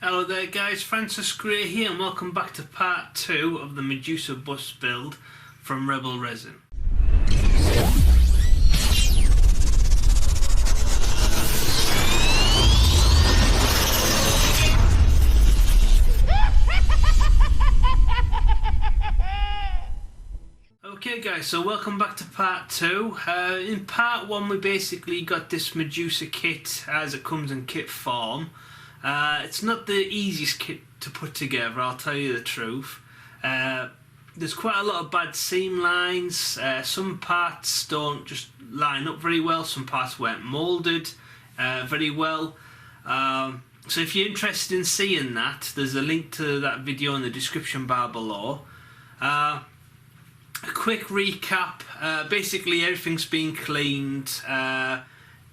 Hello there guys, Francis Gray here and welcome back to part 2 of the Medusa bust build from Rebel Resin. Okay guys, so welcome back to part 2. In part 1 we basically got this Medusa kit as it comes in kit form. It's not the easiest kit to put together, I'll tell you the truth. There's quite a lot of bad seam lines, some parts don't just line up very well, some parts weren't moulded very well. So if you're interested in seeing that, there's a link to that video in the description bar below. A quick recap, basically everything's been cleaned,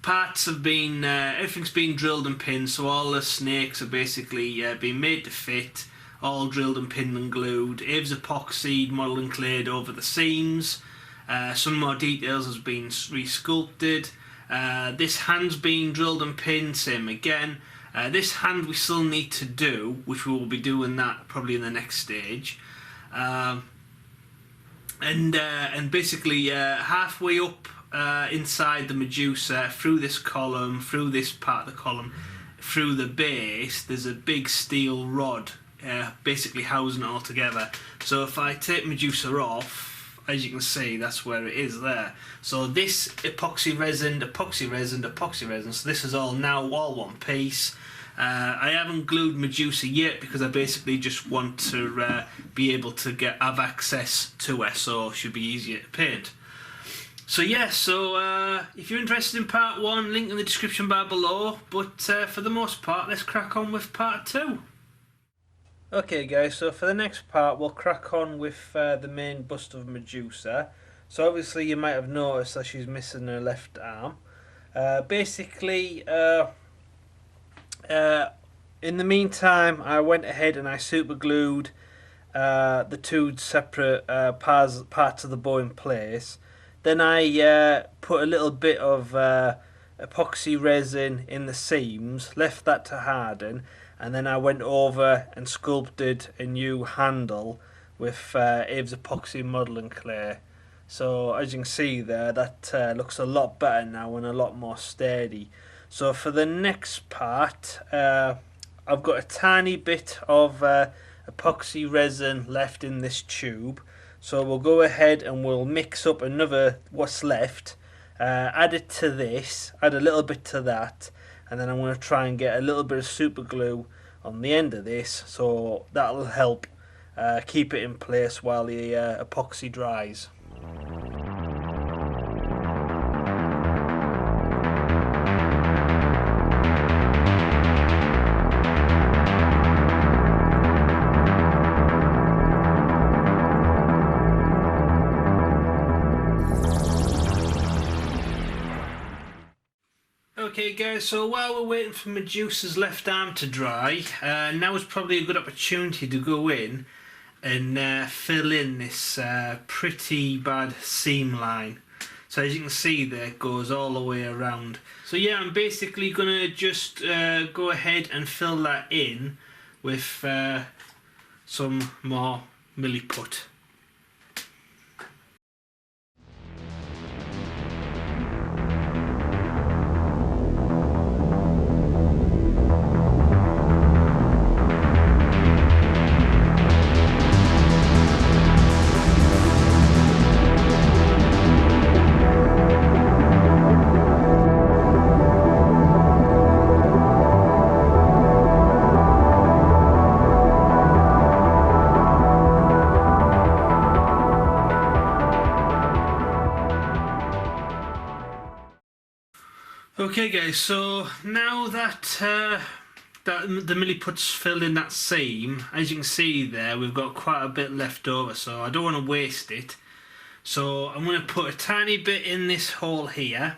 parts have been, everything's been drilled and pinned, so all the snakes are basically been made to fit, all drilled and pinned and glued. Eve's epoxied, modelled and clayed over the seams, some more details has been re-sculpted. This hand's been drilled and pinned, same again. This hand we still need to do, which we will be doing that probably in the next stage. And basically halfway up inside the Medusa, through this column, through this part of the column, through the base, there's a big steel rod basically housing it all together. So if I take Medusa off, as you can see, that's where it is there. So this epoxy resin, epoxy resin, epoxy resin, so this is all now all one piece. I haven't glued Medusa yet because I basically just want to be able to have access to her, so it should be easier to paint. So yeah, if you're interested in part 1, link in the description bar below, but for the most part let's crack on with part 2. Okay guys, so for the next part we'll crack on with the main bust of Medusa. So obviously you might have noticed that she's missing her left arm. In the meantime, I went ahead and I super glued the two separate parts of the bow in place. Then I put a little bit of epoxy resin in the seams, left that to harden, and then I went over and sculpted a new handle with Eve's epoxy model and clay. So as you can see there, that looks a lot better now and a lot more sturdy. So for the next part, I've got a tiny bit of epoxy resin left in this tube. So we'll go ahead and we'll mix up another what's left, add it to this, add a little bit to that, and then I'm going to try and get a little bit of super glue on the end of this, so that'll help keep it in place while the epoxy dries. Okay guys, so while we're waiting for Medusa's left arm to dry, now is probably a good opportunity to go in and fill in this pretty bad seam line. So as you can see there, it goes all the way around. So yeah, I'm basically going to just go ahead and fill that in with some more milliput. Okay guys, so now that the milliput's filled in that seam, as you can see there, we've got quite a bit left over, so I don't want to waste it. So I'm going to put a tiny bit in this hole here,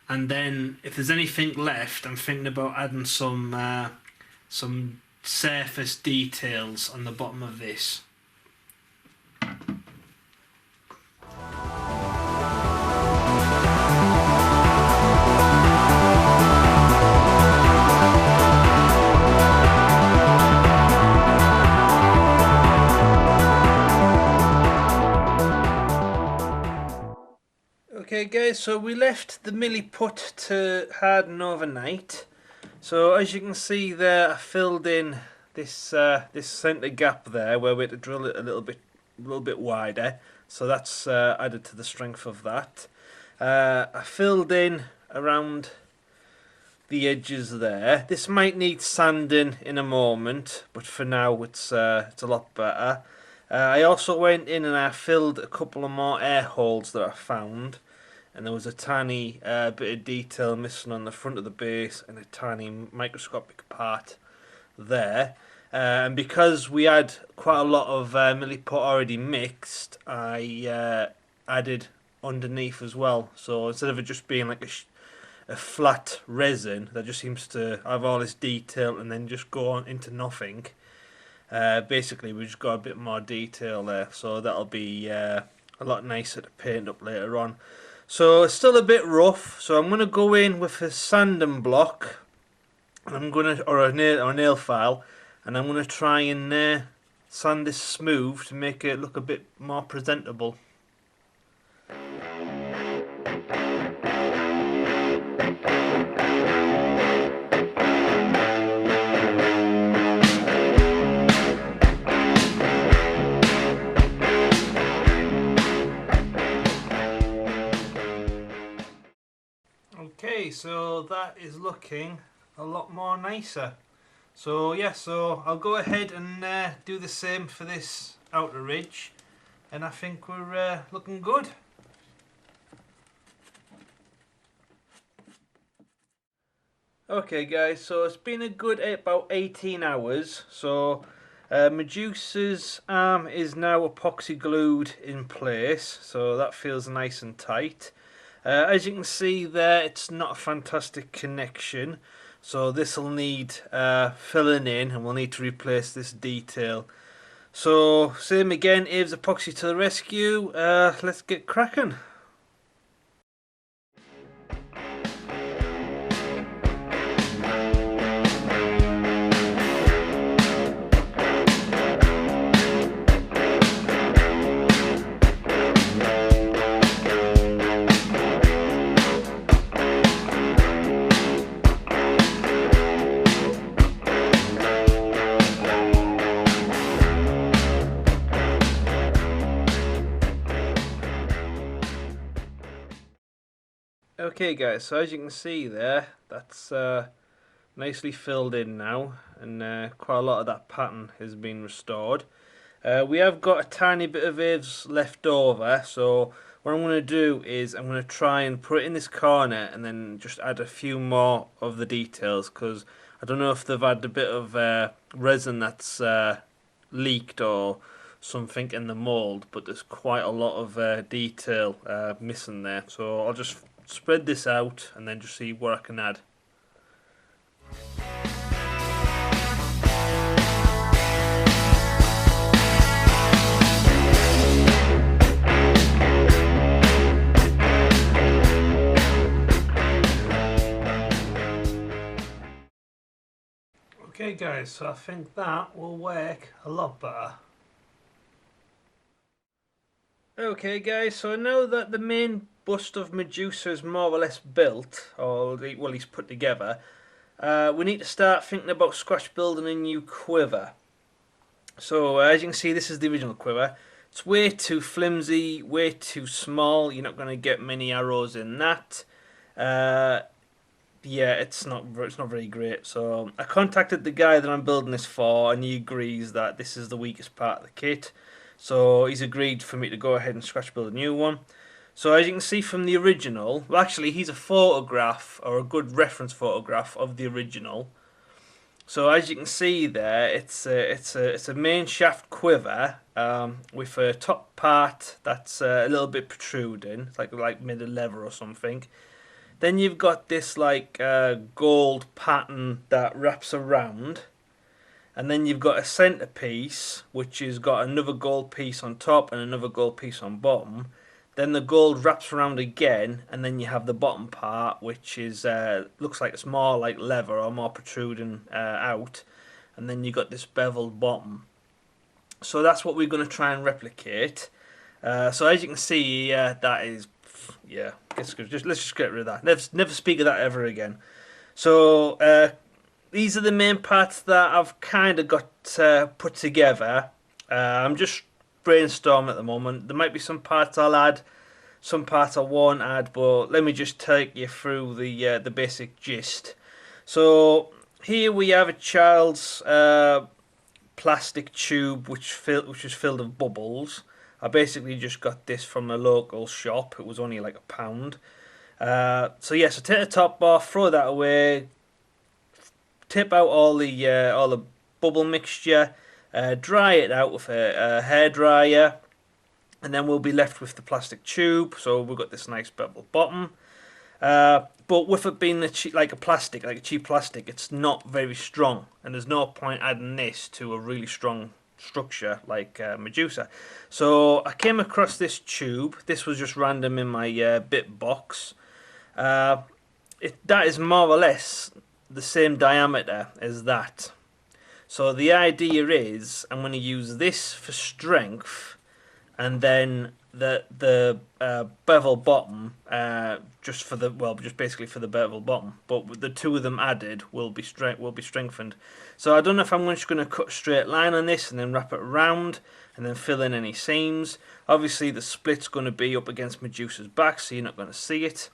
and then if there's anything left, I'm thinking about adding some surface details on the bottom of this. guys, so we left the milli put to harden overnight. So as you can see there, I filled in this centre gap there where we had to drill it a little bit wider. So that's added to the strength of that. I filled in around the edges there. This might need sanding in a moment, but for now it's a lot better. I also went in and I filled a couple of more air holes that I found, and there was a tiny bit of detail missing on the front of the base and a tiny microscopic part there. And because we had quite a lot of milliput already mixed, I added underneath as well. So instead of it just being like a flat resin that just seems to have all this detail and then just go on into nothing, basically we just got a bit more detail there, so that'll be a lot nicer to paint up later on. So it's still a bit rough, so I'm going to go in with a sanding block, and I'm going to, or a nail file, and I'm going to try and sand this smooth to make it look a bit more presentable. Okay, so that is looking a lot more nicer. So yeah, so I'll go ahead and do the same for this outer ridge, and I think we're looking good. Okay guys, so it's been a good about 18 hours. So Medusa's arm is now epoxy glued in place, so that feels nice and tight. As you can see there, it's not a fantastic connection, so this will need filling in, and we'll need to replace this detail. So same again, Aves Epoxy to the rescue. Let's get cracking. Okay guys, so as you can see there, that's nicely filled in now, and quite a lot of that pattern has been restored. We have got a tiny bit of Aves left over, so what I'm going to do is I'm going to try and put it in this corner and then just add a few more of the details, because I don't know if they've had a bit of resin that's leaked or something in the mould, but there's quite a lot of detail missing there, so I'll just spread this out and then just see what I can add. Okay guys, so I think that will work a lot better. Okay guys, so now that the main bust of Medusa is more or less built, or well, he's put together, we need to start thinking about scratch building a new quiver. So as you can see, this is the original quiver. It's way too flimsy, way too small. You're not going to get many arrows in that. Yeah, it's not very great. So I contacted the guy that I'm building this for, and he agrees that this is the weakest part of the kit. So he's agreed for me to go ahead and scratch build a new one. So as you can see from the original, well actually he's a photograph, or a good reference photograph of the original. So as you can see there, it's a main shaft quiver with a top part that's a little bit protruding. It's like made of leather or something. Then you've got this like gold pattern that wraps around. And then you've got a centerpiece, which has got another gold piece on top and another gold piece on bottom. Then the gold wraps around again, and then you have the bottom part, which is looks like it's more like leather or more protruding out. And then you got this beveled bottom. So that's what we're going to try and replicate. So as you can see, that is yeah, let's just get rid of that. Never speak of that ever again. So these are the main parts that I've kind of got put together. I'm just brainstorming at the moment. There might be some parts I'll add, some parts I won't add, but let me just take you through the basic gist. So here we have a child's plastic tube which is filled with bubbles. I basically just got this from a local shop. It was only like £1. So yeah, so take the top off, throw that away, tip out all the bubble mixture, dry it out with a hairdryer, and then we'll be left with the plastic tube. So we've got this nice bevel bottom. But with it being like a cheap plastic, it's not very strong, and there's no point adding this to a really strong structure like Medusa. So I came across this tube. This was just random in my bit box. That is more or less the same diameter as that. So the idea is I'm going to use this for strength, and then the bevel bottom just basically for the bevel bottom, but with the two of them added will be strengthened. So I don't know if I'm just going to cut a straight line on this and then wrap it around and then fill in any seams. Obviously the split's going to be up against Medusa's back, so you're not going to see it.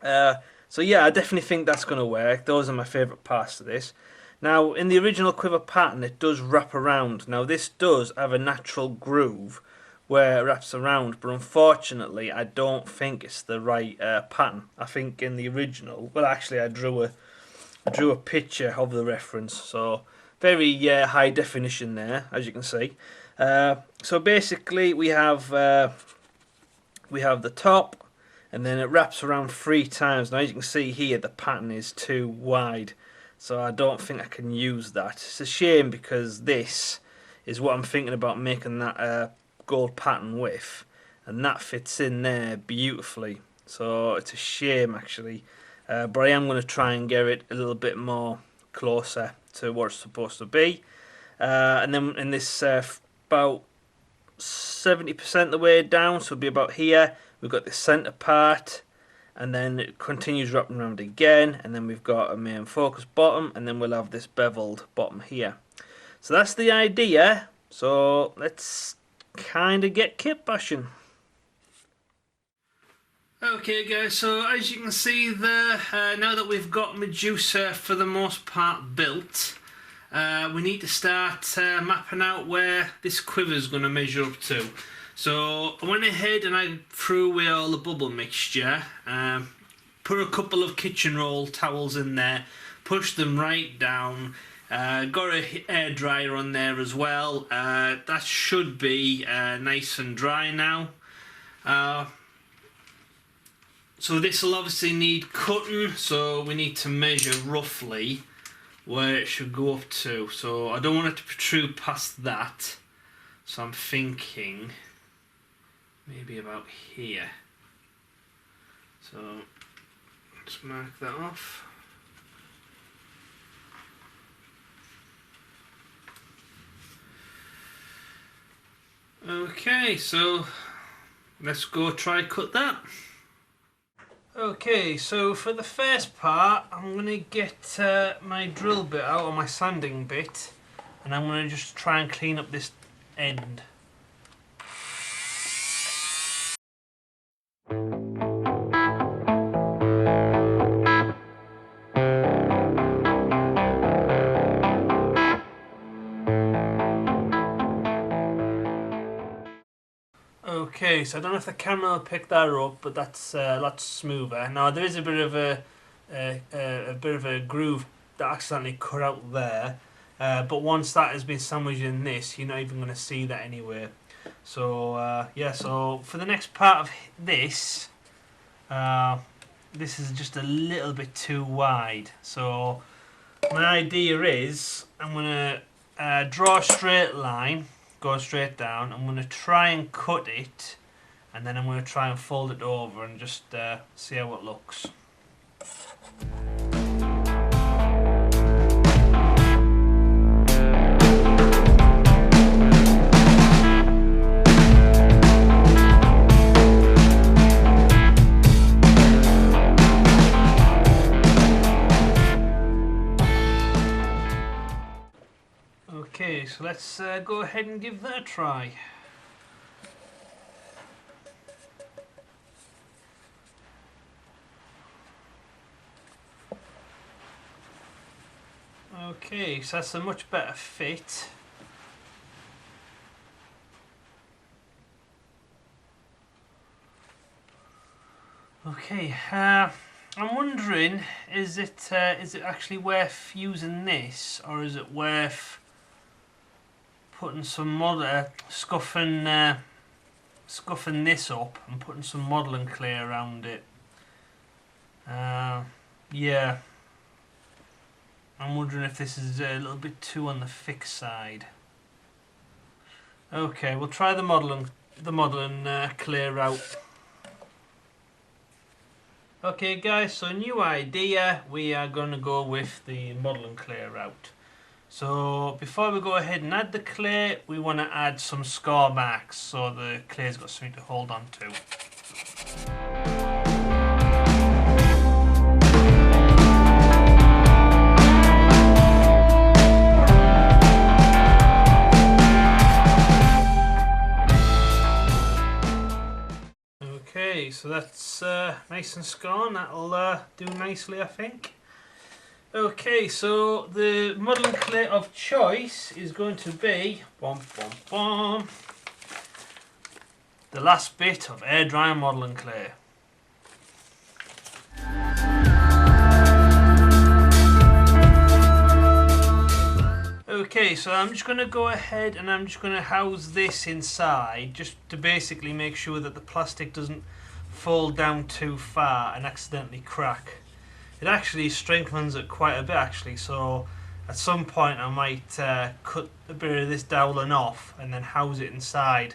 So yeah, I definitely think that's going to work. Those are my favourite parts of this. Now in the original Quiver pattern it does wrap around. Now this does have a natural groove where it wraps around, but unfortunately I don't think it's the right pattern. I think in the original, well actually I drew a picture of the reference, so very high definition there, as you can see. So basically we have the top, and then it wraps around 3 times. Now as you can see here, the pattern is too wide, so I don't think I can use that. It's a shame because this is what I'm thinking about making that gold pattern with, and that fits in there beautifully. So it's a shame actually, but I am going to try and get it a little bit more closer to what it's supposed to be. And then in this about 70% of the way down, so it'll be about here, we've got the center part, and then it continues wrapping around again, and then we've got a main focus bottom, and then we'll have this beveled bottom here. So that's the idea. So let's kind of get kit bashing. Okay guys, so as you can see there, now that we've got Medusa for the most part built, we need to start mapping out where this quiver is going to measure up to. So I went ahead and I threw away all the bubble mixture, put a couple of kitchen roll towels in there, pushed them right down, got a hair dryer on there as well. That should be nice and dry now. So this will obviously need cutting, so we need to measure roughly where it should go up to. So I don't want it to protrude past that, so I'm thinking maybe about here. So let's mark that off. Okay, so let's go try cut that. Okay, so for the first part, I'm going to get my drill bit out, or my sanding bit, and I'm going to just try and clean up this end. Okay, so I don't know if the camera will pick that up, but that's a lot smoother. Now there is a bit of a groove that I accidentally cut out there, but once that has been sandwiched in this, you're not even going to see that anyway. So yeah, so for the next part of this, this is just a little bit too wide. So my idea is I'm going to draw a straight line, go straight down. I'm going to try and cut it, and then I'm going to try and fold it over and just see how it looks. so let's go ahead and give that a try. Okay, so that's a much better fit. Okay, I'm wondering, is it actually worth using this, or is it worth putting some scuffing this up and putting some modelling clay around it? Yeah, I'm wondering if this is a little bit too on the thick side. Okay, we'll try the modelling clay route. Okay guys, so new idea, we are going to go with the modelling clay route. So before we go ahead and add the clay, we want to add some score marks so the clay's got something to hold on to. Okay, so that's nice and scorn. That'll do nicely, I think. Okay, so the modelling clay of choice is going to be the last bit of air dry modelling clay. Okay, so I'm just going to go ahead and I'm just going to house this inside just to basically make sure that the plastic doesn't fall down too far and accidentally crack. It actually strengthens it quite a bit actually, so at some point I might cut a bit of this dowling off and then house it inside.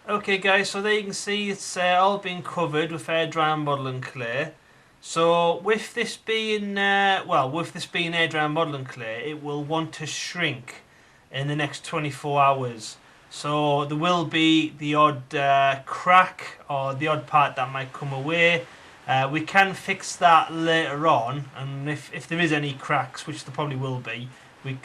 Okay guys, so there you can see it's all been covered with air dry modelling clay. So with this being air dry modelling clay, it will want to shrink in the next 24 hours. So there will be the odd crack or the odd part that might come away. We can fix that later on, and if there is any cracks, which there probably will be,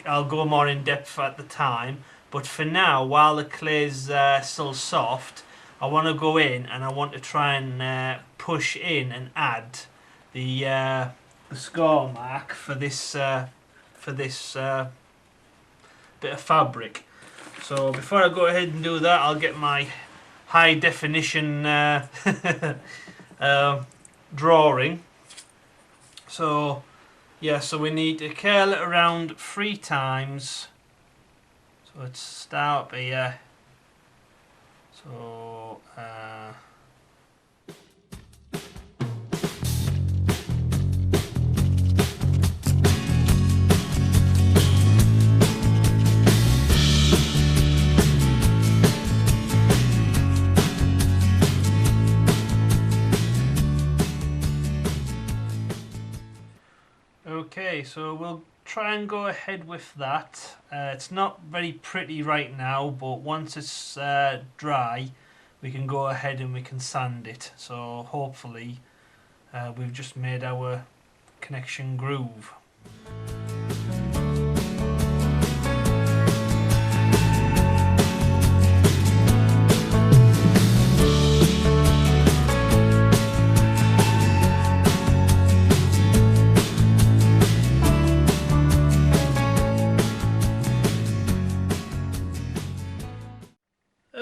I'll go more in depth at the time. But for now, while the clay's still soft, I want to go in and I want to try and push in and add the score mark for this bit of fabric. So before I go ahead and do that, I'll get my high definition drawing. So yeah, so we need to curl it around 3 times. So let's start here. So okay, so we'll try and go ahead with that. It's not very pretty right now, but once it's dry, we can go ahead and we can sand it. So hopefully we've just made our connection groove.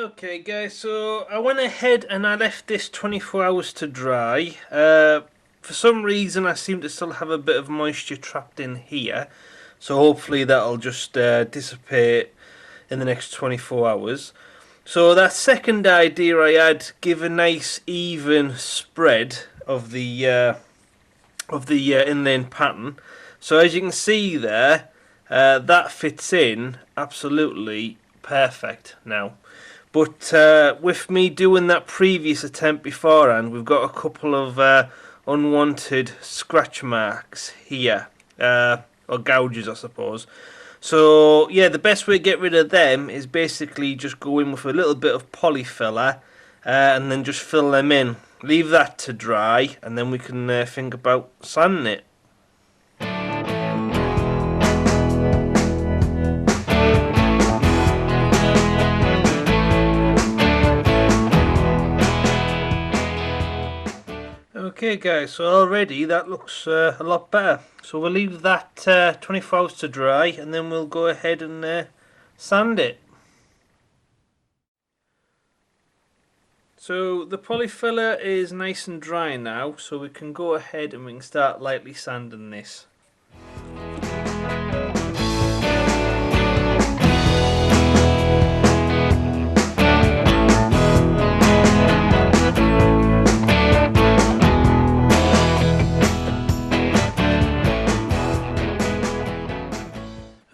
Okay guys, so I went ahead and I left this 24 hours to dry. For some reason I seem to still have a bit of moisture trapped in here, so hopefully that'll just dissipate in the next 24 hours. So that second idea I had, give a nice even spread of the inline pattern. So as you can see there, that fits in absolutely perfect now. But with me doing that previous attempt beforehand, we've got a couple of unwanted scratch marks here, or gouges I suppose. So yeah, the best way to get rid of them is basically just go in with a little bit of poly filler and then just fill them in. Leave that to dry and then we can think about sanding it. Okay guys, so already that looks a lot better. So we'll leave that 24 hours to dry and then we'll go ahead and sand it. So the polyfiller is nice and dry now, so we can go ahead and we can start lightly sanding this.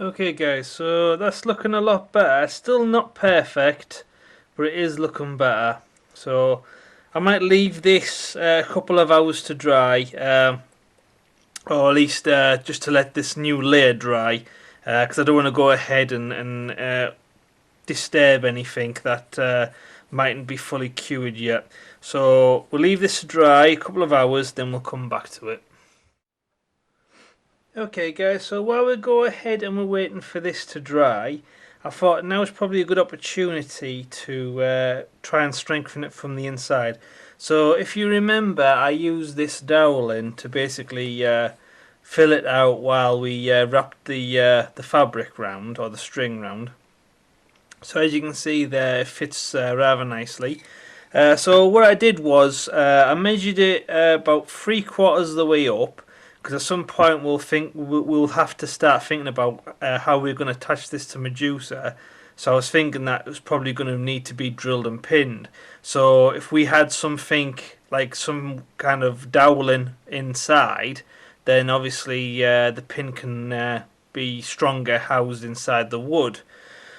Okay guys, so that's looking a lot better. Still not perfect, but it is looking better. So I might leave this a couple of hours to dry, or at least just to let this new layer dry, because I don't want to go ahead and disturb anything that mightn't be fully cured yet. So we'll leave this to dry a couple of hours, then we'll come back to it. Okay guys, so while we go ahead and we're waiting for this to dry, I thought now is probably a good opportunity to try and strengthen it from the inside. So if you remember, I used this doweling to basically fill it out while we wrapped the fabric round, or the string round. So as you can see there, it fits rather nicely. So what I did was I measured it about 3/4 of the way up, because at some point we'll have to start thinking about how we're going to attach this to Medusa. So I was thinking that it was probably going to need to be drilled and pinned. So if we had something like some kind of doweling inside, then obviously the pin can be stronger housed inside the wood.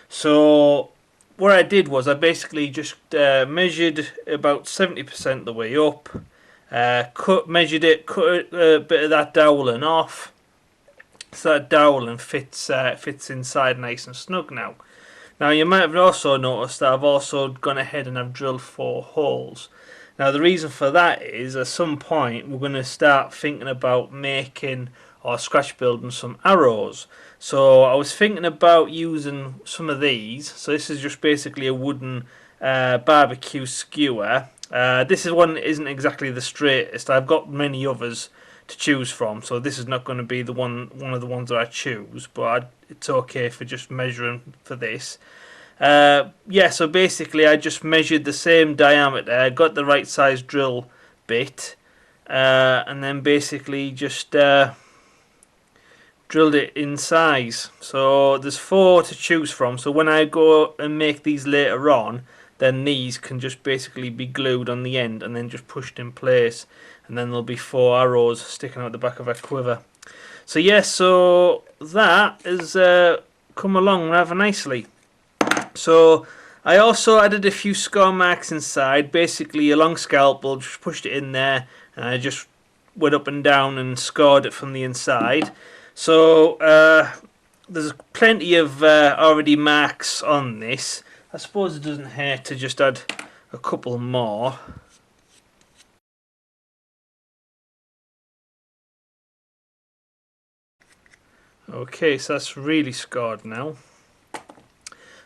So what I did was I basically just measured about 70% of the way up. Measured it, cut a bit of that doweling off, so that doweling fits inside nice and snug now. Now you might have also noticed that I've also gone ahead and I've drilled 4 holes. Now the reason for that is at some point we're going to start thinking about making or scratch building some arrows. So I was thinking about using some of these. So this is just basically a wooden barbecue skewer. This is one that isn't exactly the straightest. I've got many others to choose from, so this is not going to be the one of the ones that I choose, but it's okay for just measuring for this. Yeah, so basically I just measured the same diameter, got the right size drill bit, and then basically just drilled it in size. So there's 4 to choose from, so when I go and make these later on, then these can just basically be glued on the end and then just pushed in place, and then there'll be 4 arrows sticking out the back of a quiver. So yes, so that has come along rather nicely. So I also added a few score marks inside, basically a long scalpel, just pushed it in there and I just went up and down and scored it from the inside. So there's plenty of already marks on this. I suppose it doesn't hurt to just add a couple more. Okay, so that's really scored now.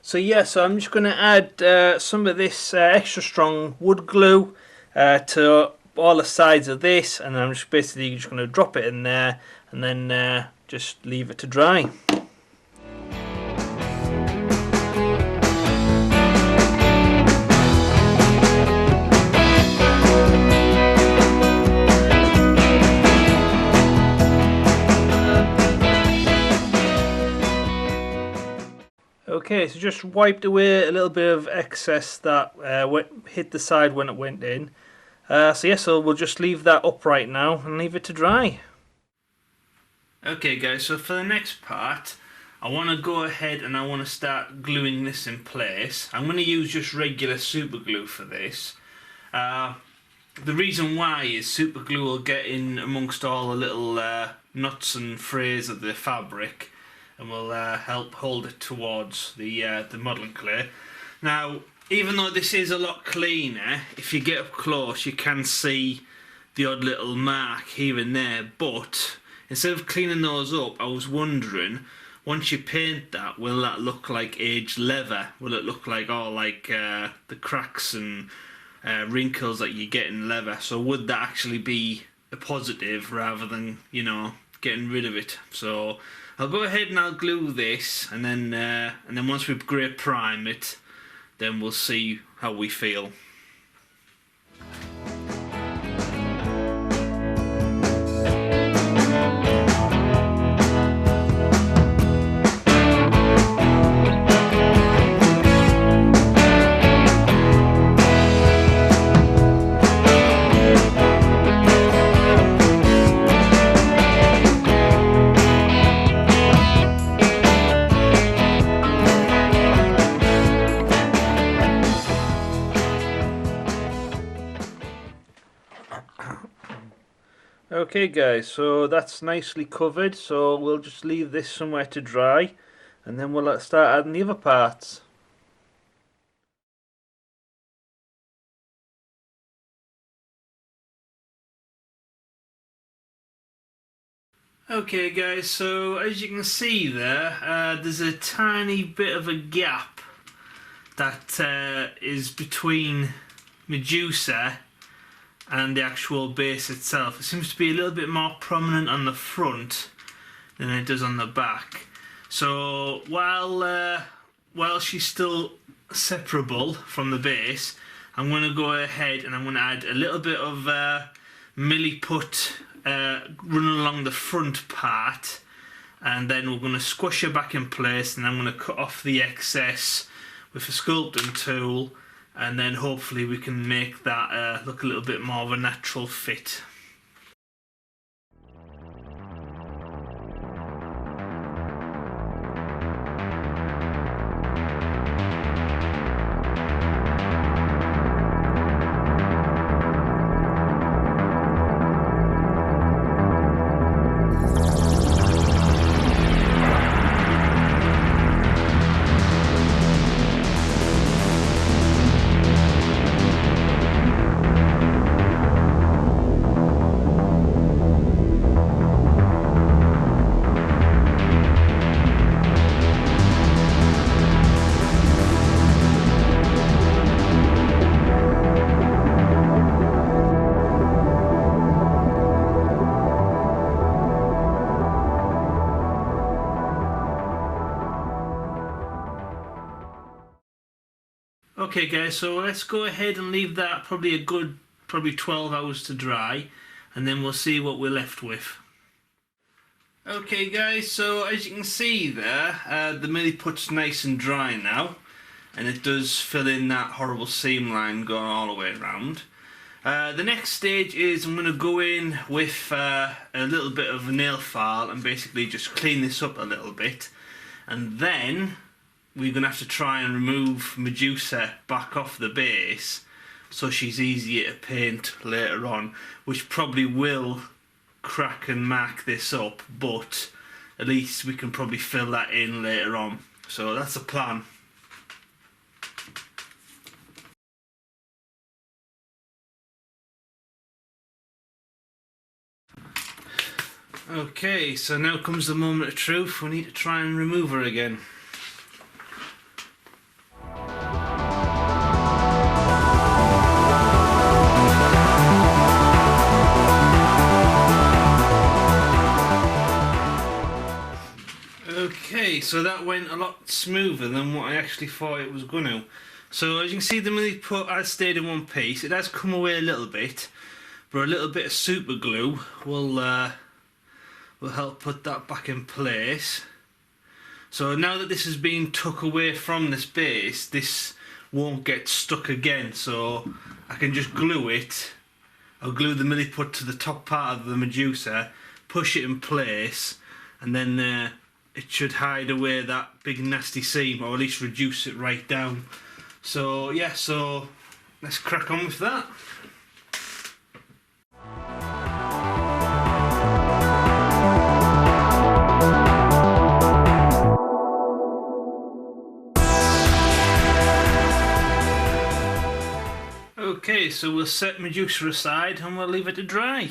So yeah, so I'm just going to add some of this extra strong wood glue to all the sides of this, and I'm just basically just going to drop it in there and then just leave it to dry. Okay, so just wiped away a little bit of excess that hit the side when it went in. So we'll just leave that upright now and leave it to dry. Okay guys, so for the next part, I want to go ahead and I want to start gluing this in place. I'm going to use just regular super glue for this. The reason why is super glue will get in amongst all the little knots and frays of the fabric and will help hold it towards the modelling clay. Now, even though this is a lot cleaner, if you get up close you can see the odd little mark here and there, but instead of cleaning those up, I was wondering, once you paint that, will that look like aged leather? Will it look like all the cracks and wrinkles that you get in leather? So would that actually be a positive rather than, you know, getting rid of it? So I'll go ahead and I'll glue this, and then once we grey prime it, then we'll see how we feel. Okay guys, so that's nicely covered, so we'll just leave this somewhere to dry and then we'll start adding the other parts. Okay guys, so as you can see there, there's a tiny bit of a gap that is between Medusa and the actual base itself. It seems to be a little bit more prominent on the front than it does on the back. So while she's still separable from the base, I'm going to go ahead and I'm going to add a little bit of milliput running along the front part, and then we're going to squash her back in place, and I'm going to cut off the excess with a sculpting tool, and then hopefully we can make that look a little bit more of a natural fit. Okay guys, so let's go ahead and leave that probably a good 12 hours to dry, and then we'll see what we're left with. Okay guys, so as you can see there, the milliput's nice and dry now, and it does fill in that horrible seam line going all the way around. The next stage is I'm going to go in with a little bit of a nail file and basically just clean this up a little bit, and then we're going to have to try and remove Medusa back off the base so she's easier to paint later on, which probably will crack and mark this up, but at least we can probably fill that in later on. So that's the plan. Okay, so now comes the moment of truth. We need to try and remove her again. Okay, so that went a lot smoother than what I actually thought it was going to. So as you can see, the milliput has stayed in one piece. It has come away a little bit, but a little bit of super glue will help put that back in place. So now that this has been tucked away from this base, this won't get stuck again, so I can just glue it I'll glue the milliput to the top part of the Medusa, push it in place, and then it should hide away that big nasty seam, or at least reduce it right down. So yeah, so let's crack on with that. Okay, so we'll set Medusa aside and we'll leave it to dry.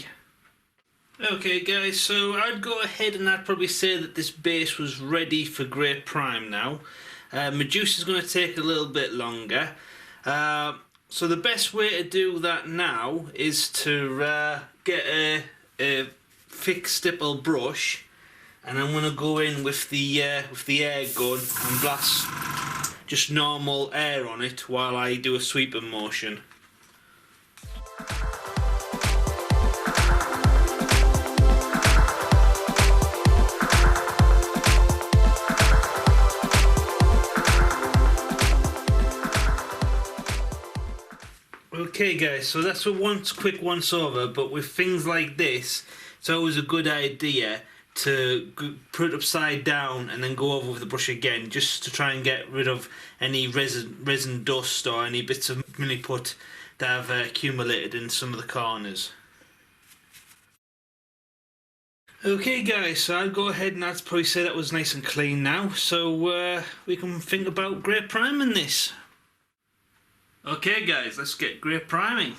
Okay guys, so I'd go ahead and I'd probably say that this base was ready for Grey Prime now. Medusa's going to take a little bit longer. So the best way to do that now is to get a thick stipple brush, and I'm going to go in with the air gun and blast just normal air on it while I do a sweeping motion. Okay guys, so that's a quick once over, but with things like this, it's always a good idea to put it upside down and then go over with the brush again, just to try and get rid of any resin dust or any bits of milliput that have accumulated in some of the corners. Okay guys, so I'll go ahead and I'd probably say that was nice and clean now, so we can think about Grey Priming this. Okay guys, let's get Grey Priming.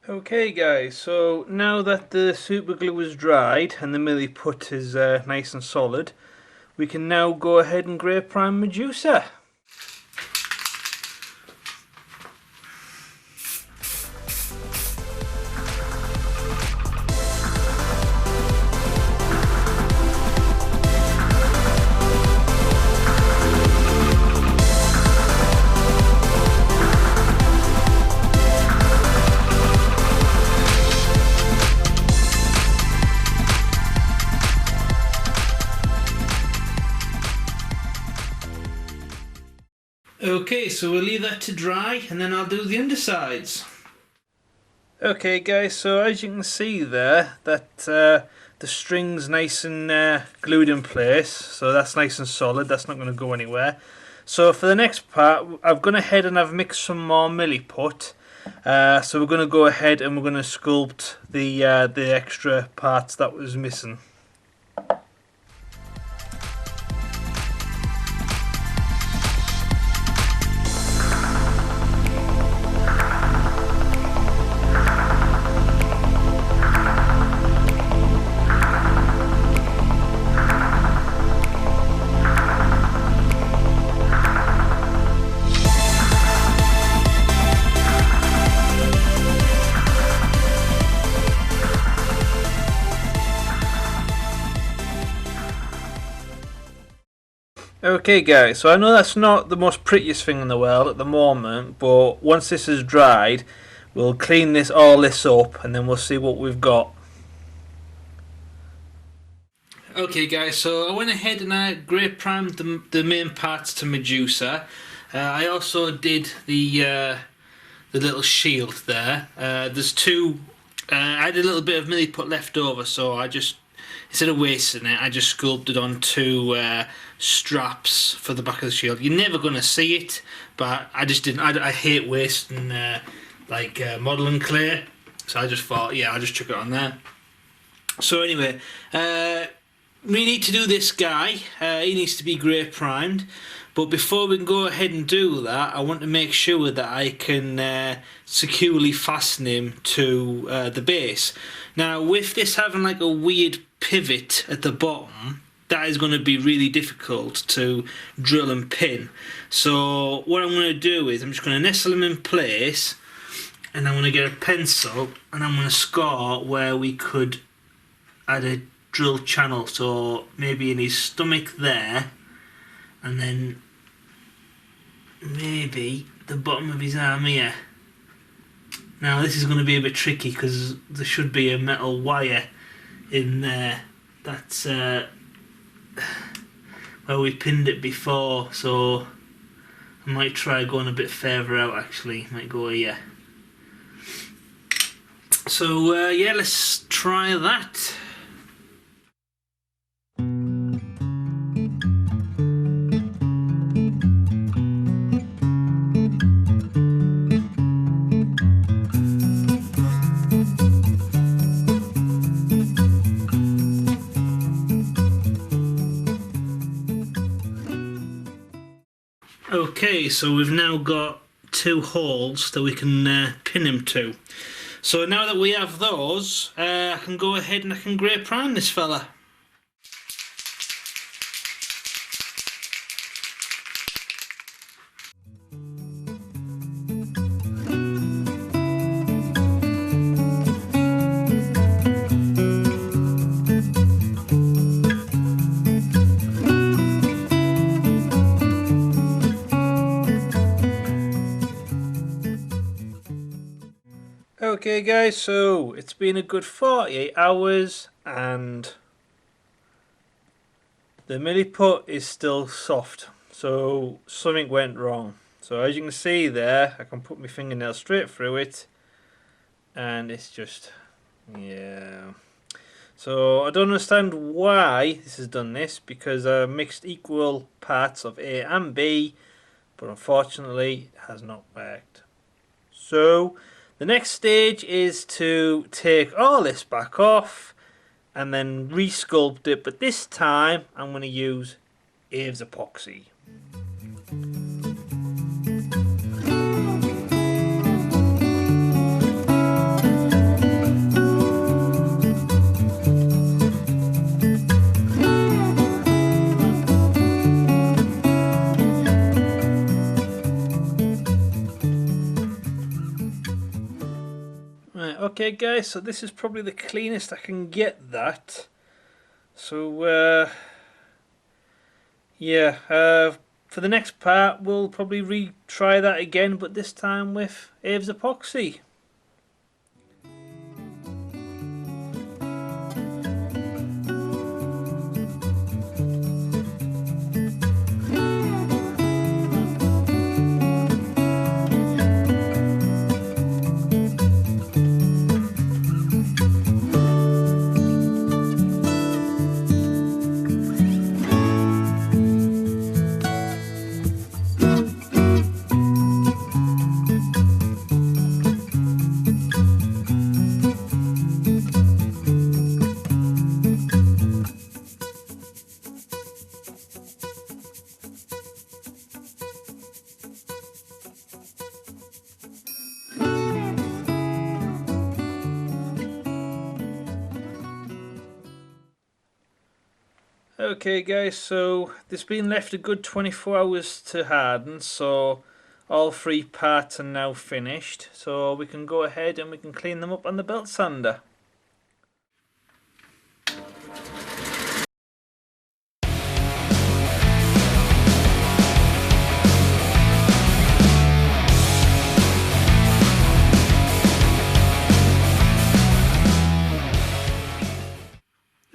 Okay guys, so now that the super glue is dried and the milliput is nice and solid, we can now go ahead and Grey Prime Medusa. Okay, so we'll leave that to dry and then I'll do the undersides. Okay guys, so as you can see there, that the string's nice and glued in place, so that's nice and solid, that's not going to go anywhere. So for the next part, I've gone ahead and I've mixed some more milliput. So we're going to go ahead and we're going to sculpt the extra parts that was missing. Okay guys, so I know that's not the most prettiest thing in the world at the moment, but once this is dried, we'll clean all this up and then we'll see what we've got. Okay guys, so I went ahead and I Grey Primed the main parts to Medusa. I also did the little shield there. There's two, I had a little bit of milliput left over, so I just, instead of wasting it, I just sculpted on two straps for the back of the shield. You're never going to see it, but I just didn't. I hate wasting modelling clay, so I just thought, yeah, I'll just chuck it on there. So anyway, we need to do this guy. He needs to be Grey Primed. But before we can go ahead and do that, I want to make sure that I can securely fasten him to the base. Now, with this having like a weird pivot at the bottom, that is going to be really difficult to drill and pin. So what I'm going to do is I'm just going to nestle him in place, and I'm going to get a pencil and I'm going to score where we could add a drill channel, so maybe in his stomach there, and then maybe the bottom of his arm here. Now this is going to be a bit tricky because there should be a metal wire in there. That's where we pinned it before, so I might try going a bit further out actually. Might go here. So yeah, let's try that. Okay, so we've now got 2 holes that we can pin him to. So now that we have those, I can go ahead and I can grey prime this fella. Okay guys, so it's been a good 48 hours and the milliput is still soft, so something went wrong. So as you can see there, I can put my fingernail straight through it and it's just, yeah. So I don't understand why this has done this, because I mixed equal parts of A and B, but unfortunately it has not worked. So the next stage is to take all this back off and then resculpt it, but this time I'm going to use Aves epoxy. Okay guys, so this is probably the cleanest I can get that. So yeah, for the next part we'll probably retry that again, but this time with Aves epoxy. Okay guys, so this has been left a good 24 hours to harden, so all 3 parts are now finished, so we can go ahead and we can clean them up on the belt sander.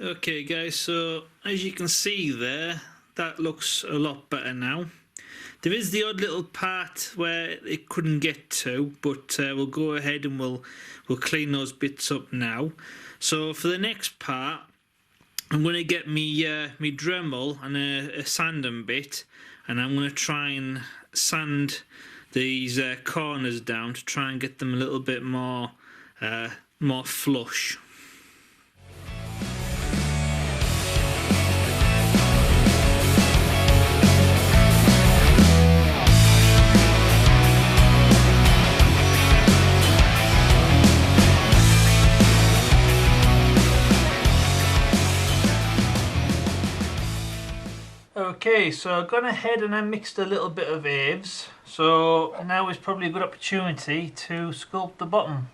Okay guys, so as you can see there, that looks a lot better now. There is the odd little part where it couldn't get to, but we'll go ahead and we'll clean those bits up now. So for the next part, I'm going to get me Dremel and a sanding bit, and I'm going to try and sand these corners down to try and get them a little bit more flush. Okay, so I've gone ahead and I mixed a little bit of Aves, so now is probably a good opportunity to sculpt the bottom.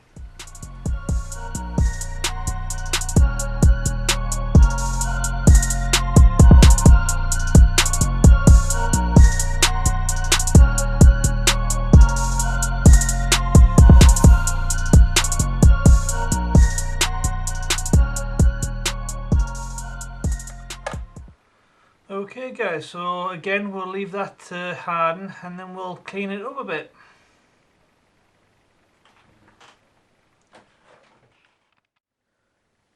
Okay guys, so again we'll leave that to harden and then we'll clean it up a bit.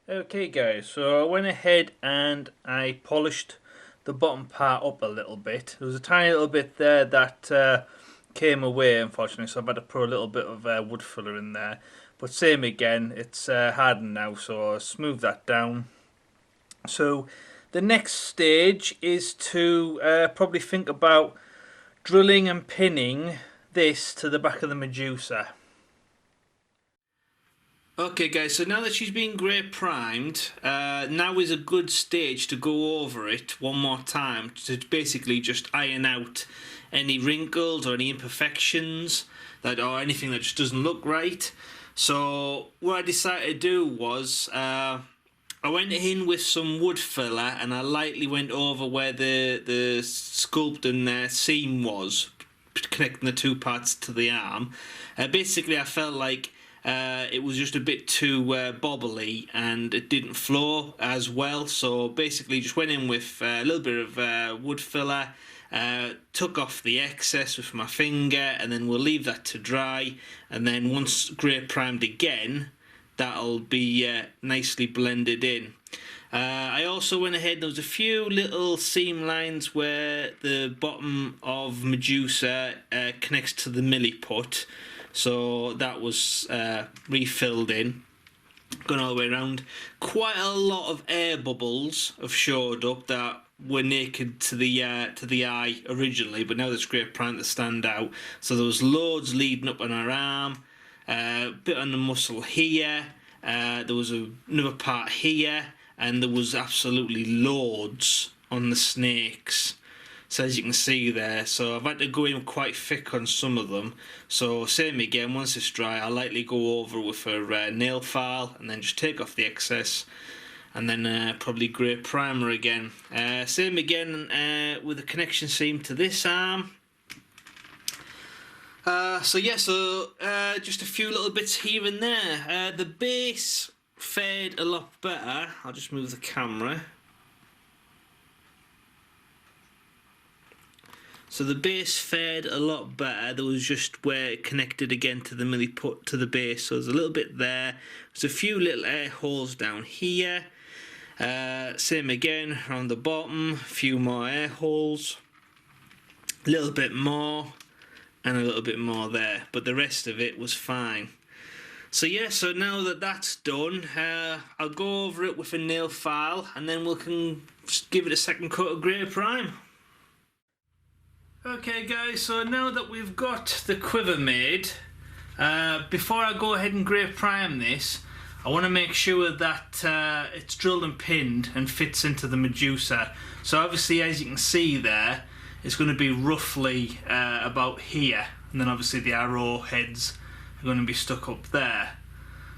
Okay guys, so I went ahead and I polished the bottom part up a little bit. There was a tiny little bit there that came away unfortunately, so I've had to put a little bit of wood filler in there. But same again, it's hardened now, so I'll smooth that down. So the next stage is to probably think about drilling and pinning this to the back of the Medusa. Okay guys, so now that she's been grey primed, now is a good stage to go over it one more time to basically just iron out any wrinkles or any imperfections that or anything that just doesn't look right. So what I decided to do was I went in with some wood filler and I lightly went over where the sculpting seam was, connecting the two parts to the arm. Basically I felt like it was just a bit too bobbly and it didn't flow as well, so basically just went in with a little bit of wood filler, took off the excess with my finger, and then we'll leave that to dry, and then once grey primed again that'll be nicely blended in. I also went ahead, there was a few little seam lines where the bottom of Medusa connects to the milliput, so that was refilled in, gone all the way around. Quite a lot of air bubbles have showed up that were naked to the eye originally, but now there's grey primed that stand out. So there was loads leading up on her arm, a bit on the muscle here, there was another part here, and there was absolutely loads on the snakes. So as you can see there, so I've had to go in quite thick on some of them. So same again, once it's dry I'll lightly go over with a nail file and then just take off the excess, and then probably grey primer again. Same again with the connection seam to this arm. So yeah, just a few little bits here and there. The base fared a lot better. I'll just move the camera. So the base fared a lot better. There was just where it connected again to the milliput to the base. So there's a little bit there. There's a few little air holes down here. Same again around the bottom. A few more air holes. A little bit more. And a little bit more there. But the rest of it was fine. So yeah, so now that that's done, I'll go over it with a nail file. And then we can just give it a second coat of grey prime. Okay guys, so now that we've got the quiver made, before I go ahead and grey prime this, I want to make sure that it's drilled and pinned and fits into the Medusa. So obviously, as you can see there, it's going to be roughly about here, and then obviously the arrow heads are going to be stuck up there.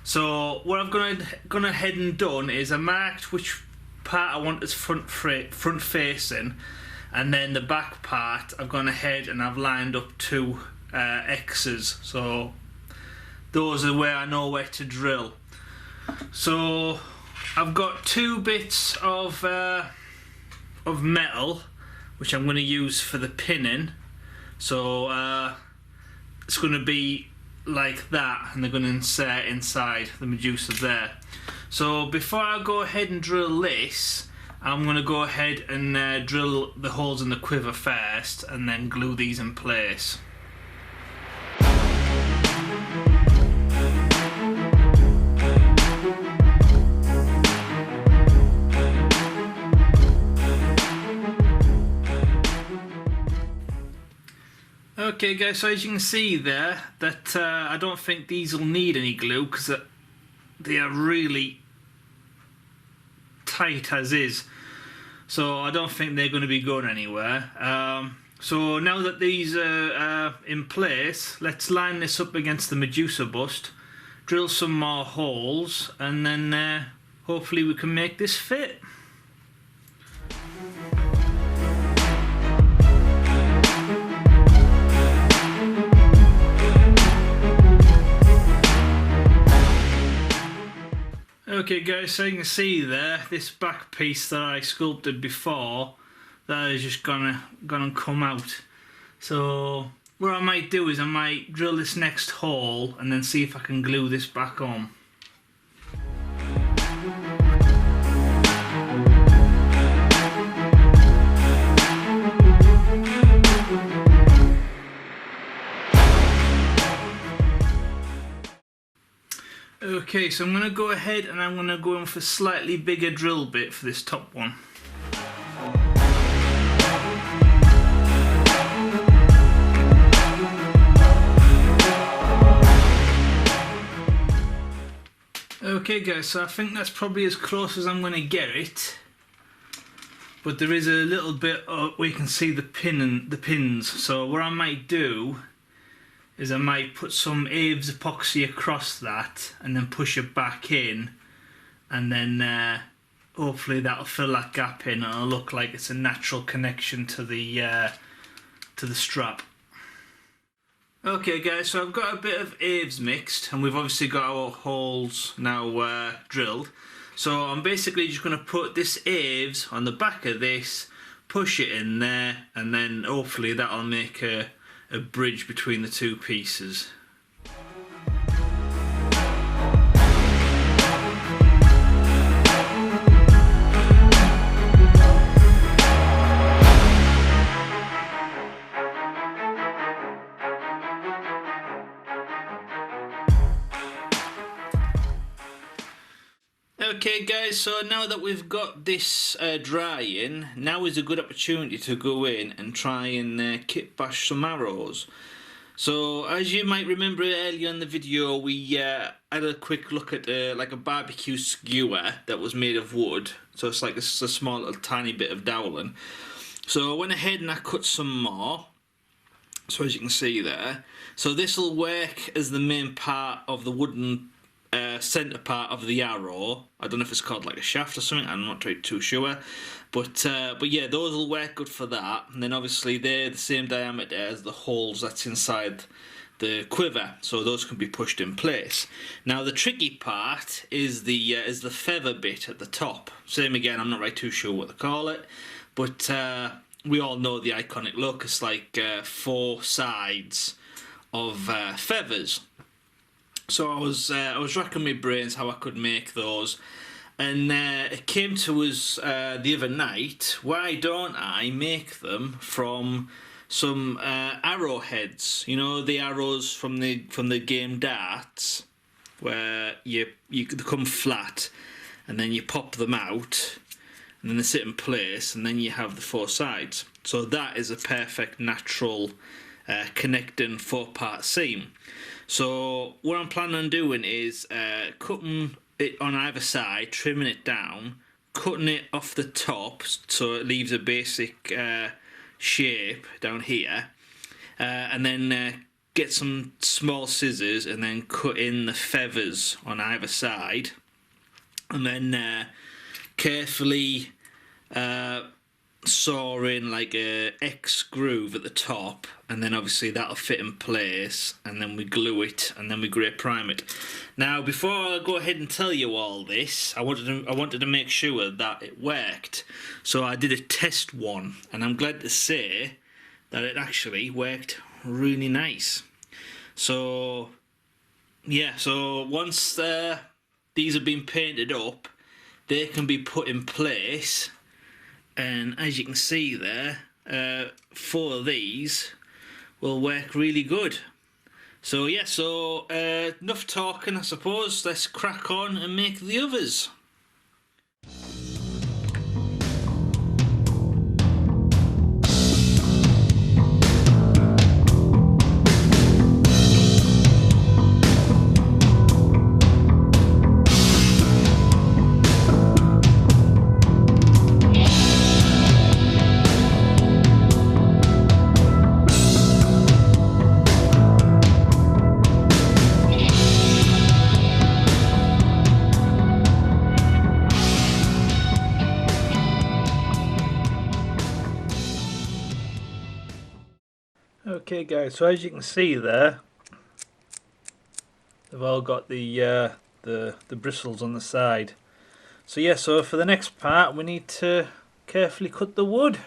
So what I've gone ahead and done is I marked which part I want as front facing, and then the back part I've gone ahead and I've lined up two X's, so those are where I know where to drill. So I've got two bits of metal which I'm going to use for the pinning, so it's going to be like that, and they're going to insert inside the Medusa there. So before I go ahead and drill this, I'm going to go ahead and drill the holes in the quiver first and then glue these in place. Okay guys, so as you can see there, that I don't think these will need any glue because they are really tight as is, so I don't think they're going to be going anywhere. So now that these are in place, let's line this up against the Medusa bust, drill some more holes, and then hopefully we can make this fit. Okay guys, so you can see there, this back piece that I sculpted before, that is just gonna come out. So what I might do is I might drill this next hole and then see if I can glue this back on. Okay, so I'm going to go ahead and I'm going to go in for a slightly bigger drill bit for this top one. Okay guys, so I think that's probably as close as I'm going to get it. But there is a little bit where you can see the pins. So what I might do is I might put some Aves epoxy across that and then push it back in, and then hopefully that'll fill that gap in and it'll look like it's a natural connection to the strap. Okay guys, so I've got a bit of Aves mixed and we've obviously got our holes now drilled. So I'm basically just going to put this Aves on the back of this, push it in there, and then hopefully that'll make a bridge between the two pieces. Okay guys, so now that we've got this drying, now is a good opportunity to go in and try and kit bash some arrows. So as you might remember earlier in the video, we had a quick look at like a barbecue skewer that was made of wood. So it's like a small little tiny bit of dowling. So I went ahead and I cut some more. So as you can see there, so this will work as the main part of the wooden centre part of the arrow. I don't know if it's called like a shaft or something, I'm not too sure, but yeah, those will work good for that. And then obviously they're the same diameter as the holes that's inside the quiver, so those can be pushed in place. Now the tricky part is the feather bit at the top. Same again, I'm not too sure what to call it, but we all know the iconic look. It's like 4 sides of feathers. So I was racking my brains how I could make those, and it came to us the other night. Why don't I make them from some arrowheads? You know, the arrows from the game darts, where they come flat, and then you pop them out, and then they sit in place, and then you have the 4 sides. So that is a perfect natural connecting 4-part seam. So what I'm planning on doing is cutting it on either side, trimming it down, cutting it off the top so it leaves a basic shape down here, and then get some small scissors and then cut in the feathers on either side, and then carefully saw in like a X groove at the top, and then obviously that'll fit in place, and then we glue it, and then we grey prime it. Now before I go ahead and tell you all this, I wanted to make sure that it worked, so I did a test one, and I'm glad to say that it actually worked really nice. So yeah, so once these have been painted up, they can be put in place. And as you can see there, 4 of these will work really good. So yeah, so enough talking I suppose, let's crack on and make the others. Okay guys, so as you can see there, they've all got the bristles on the side. So yeah, so for the next part we need to carefully cut the wood.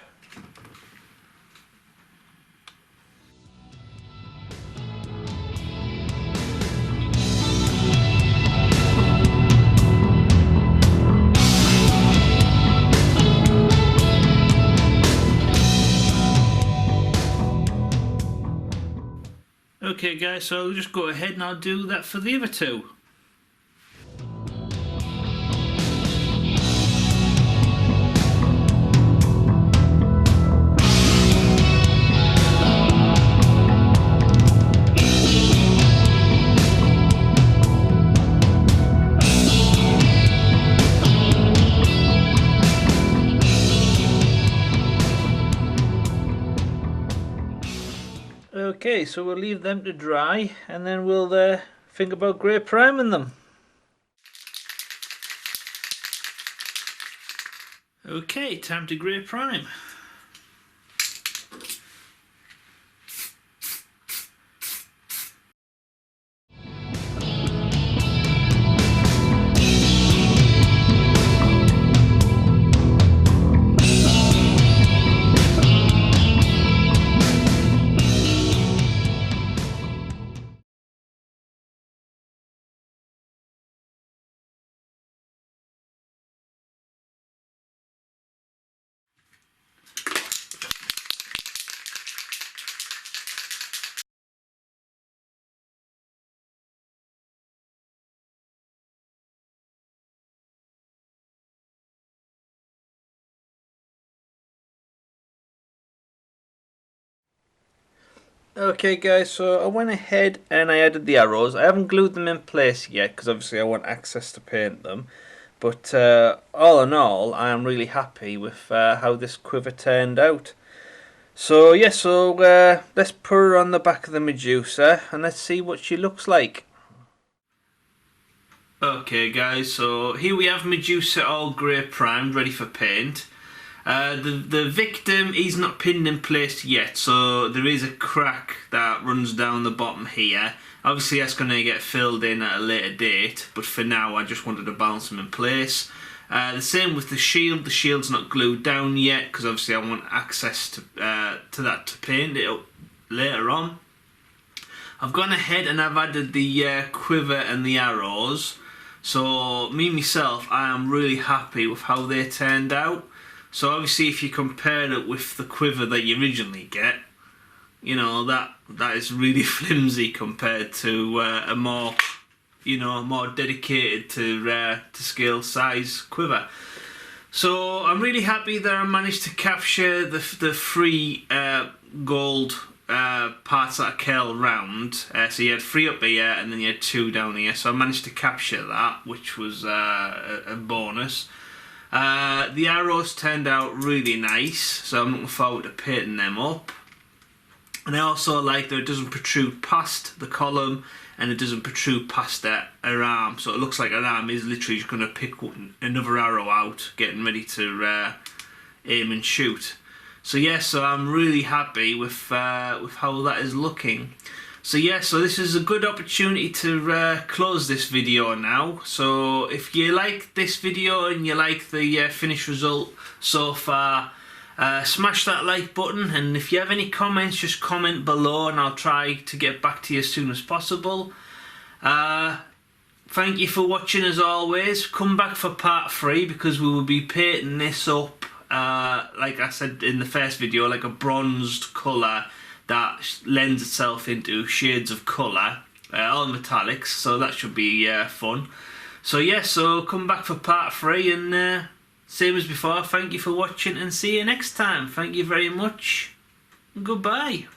Okay guys, so I'll just go ahead and I'll do that for the other two. Okay, so we'll leave them to dry and then we'll think about grey priming them. Okay, time to grey prime. Okay guys, so I went ahead and I added the arrows. I haven't glued them in place yet because obviously I want access to paint them. But all in all, I am really happy with how this quiver turned out. So yeah, let's put her on the back of the Medusa and let's see what she looks like. Okay guys, so here we have Medusa all grey primed, ready for paint. The victim, he's not pinned in place yet, so there is a crack that runs down the bottom here. Obviously that's going to get filled in at a later date, but for now I just wanted to balance him in place. The same with the shield's not glued down yet because obviously I want access to that to paint it up later on. I've gone ahead and I've added the quiver and the arrows, so me myself, I am really happy with how they turned out. So obviously if you compare it with the quiver that you originally get, you know, that is really flimsy compared to a more, you know, more dedicated to scale size quiver. So I'm really happy that I managed to capture the three gold parts that I curled round. So you had 3 up here and then you had 2 down here. So I managed to capture that, which was a bonus. The arrows turned out really nice, so I'm looking forward to painting them up. And I also like that it doesn't protrude past the column and it doesn't protrude past her arm, so it looks like her arm is literally just going to pick another arrow out, getting ready to aim and shoot. So yeah, so I'm really happy with how that is looking. So yeah, so this is a good opportunity to close this video now. So if you like this video and you like the finished result so far, smash that like button, and if you have any comments, just comment below and I'll try to get back to you as soon as possible. Thank you for watching as always. Come back for part 3 because we will be painting this up, like I said in the first video, like a bronzed colour that lends itself into shades of colour, all metallics, so that should be fun. So yeah, so come back for part 3 and same as before, thank you for watching and see you next time. Thank you very much. Goodbye.